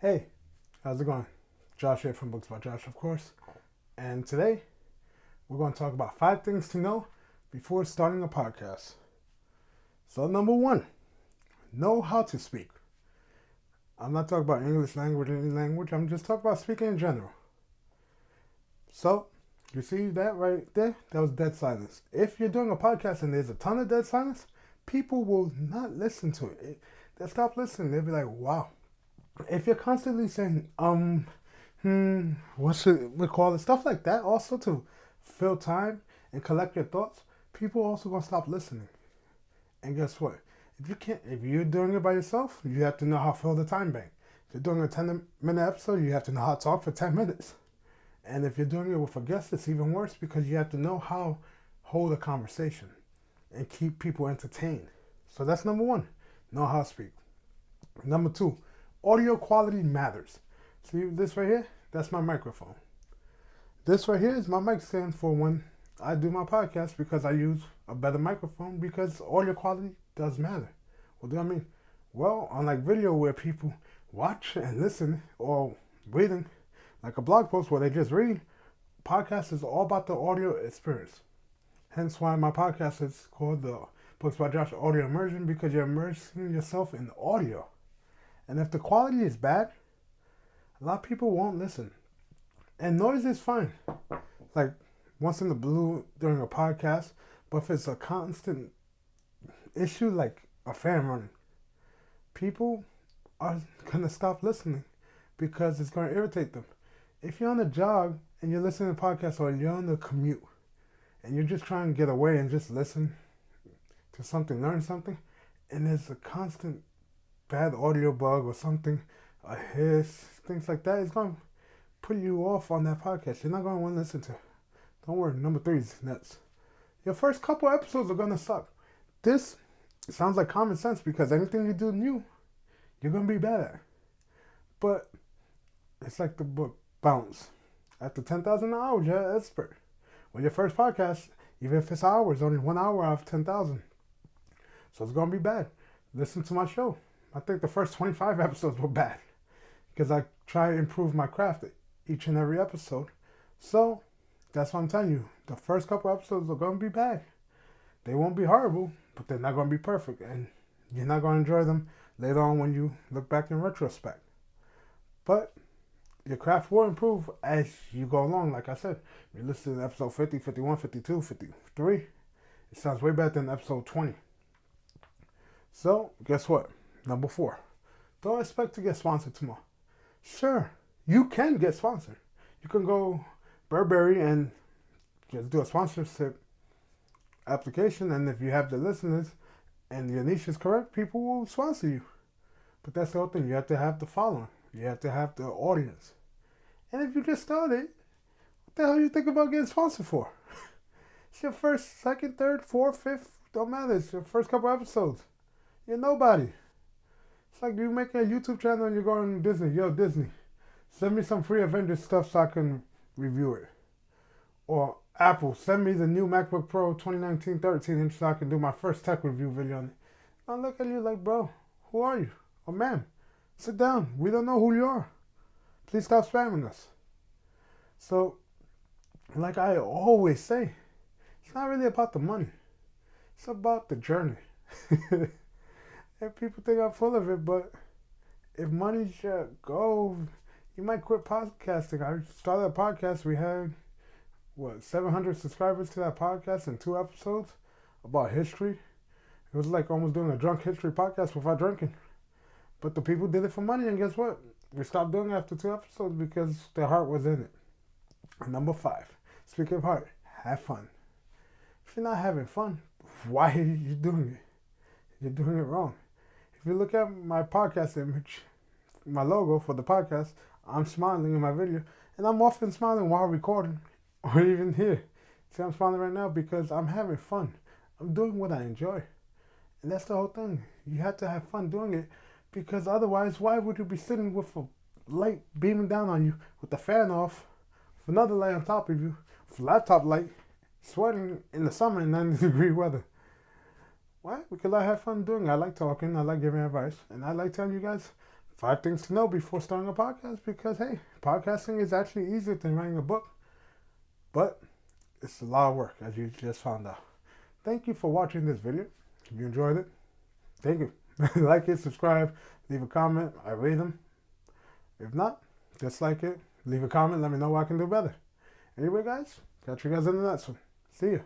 Hey, how's it going? Josh here from Books by Josh, of course. And today we're going to talk about 5 things to know before starting a podcast. So, number one, know how to speak. I'm not talking about English language or any language, I'm just talking about speaking in general. So, you see that right there? That was dead silence. If you're doing a podcast and there's a ton of dead silence, people will not listen to it. They'll stop listening. They'll be like, wow. If you're constantly saying, what should we call it? Stuff like that, also to fill time and collect your thoughts, people also gonna stop listening. And guess what? If you're doing it by yourself, you have to know how to fill the time bank. If you're doing a 10-minute episode, you have to know how to talk for 10 minutes. And if you're doing it with a guest, it's even worse because you have to know how to hold a conversation and keep people entertained. So that's number one. Know how to speak. Number two, audio quality matters. See this right here? That's my microphone. This right here is my mic stand for when I do my podcast because I use a better microphone because audio quality does matter. What do I mean? Well, unlike video where people watch and listen or reading, like a blog post where they just read, podcast is all about the audio experience. Hence why my podcast is called the Books by Josh Audio Immersion, because you're immersing yourself in audio. And if the quality is bad, a lot of people won't listen. And noise is fine. Like once in the blue during a podcast, but if it's a constant issue like a fan running, people are gonna stop listening because it's gonna irritate them. If you're on a jog and you're listening to podcasts, or you're on the commute and you're just trying to get away and just listen to something, learn something, and there's a constant bad audio bug or something, a hiss, things like that, it's going to put you off on that podcast. You're not going to want to listen to it. Don't worry, number three is nuts. Your first couple episodes are going to suck. This sounds like common sense because anything you do new, you're going to be bad at. But it's like the book Bounce. After 10,000 hours, you're an expert. With your first podcast, even if it's hours, only 1 hour out of 10,000. So it's going to be bad. Listen to my show. I think the first 25 episodes were bad because I try to improve my craft each and every episode. So that's what I'm telling you. The first couple episodes are going to be bad. They won't be horrible, but they're not going to be perfect. And you're not going to enjoy them later on when you look back in retrospect. But your craft will improve as you go along. Like I said, you listen to episode 50, 51, 52, 53. It sounds way better than episode 20. So guess what? Number four, don't expect to get sponsored tomorrow. Sure, you can get sponsored. You can go Burberry and just do a sponsorship application, and if you have the listeners and your niche is correct, people will sponsor you. But that's the whole thing. You have to have the following. You have to have the audience. And if you just started, what the hell you think about getting sponsored for? It's your first, second, third, fourth, fifth, don't matter. It's your first couple episodes. You're nobody. It's like you make a YouTube channel and you're going to Disney. Yo, Disney, send me some free Avengers stuff so I can review it. Or Apple, send me the new MacBook Pro 2019 13-inch so I can do my first tech review video on it. I look at you like, bro, who are you? Or ma'am, sit down. We don't know who you are. Please stop spamming us. So, like I always say, it's not really about the money. It's about the journey. And people think I'm full of it, but if money should go, you might quit podcasting. I started a podcast. We had, 700 subscribers to that podcast in 2 episodes about history. It was like almost doing a drunk history podcast without drinking. But the people did it for money, and guess what? We stopped doing it after 2 episodes because their heart was in it. And number 5, speaking of heart, have fun. If you're not having fun, why are you doing it? You're doing it wrong. If you look at my podcast image, my logo for the podcast, I'm smiling in my video, and I'm often smiling while recording, or even here. See, I'm smiling right now because I'm having fun. I'm doing what I enjoy. And that's the whole thing. You have to have fun doing it, because otherwise, why would you be sitting with a light beaming down on you, with the fan off, with another light on top of you, with a laptop light, sweating in the summer in 90-degree weather? Why? Because I have fun doing it. I like talking, I like giving advice, and I like telling you guys 5 things to know before starting a podcast, because hey, podcasting is actually easier than writing a book, but it's a lot of work, as you just found out. Thank you for watching this video. If you enjoyed it, thank you. Like it, subscribe, leave a comment. I read them. If not, dislike it, leave a comment, let me know what I can do better. Anyway, guys, catch you guys in the next one. See ya.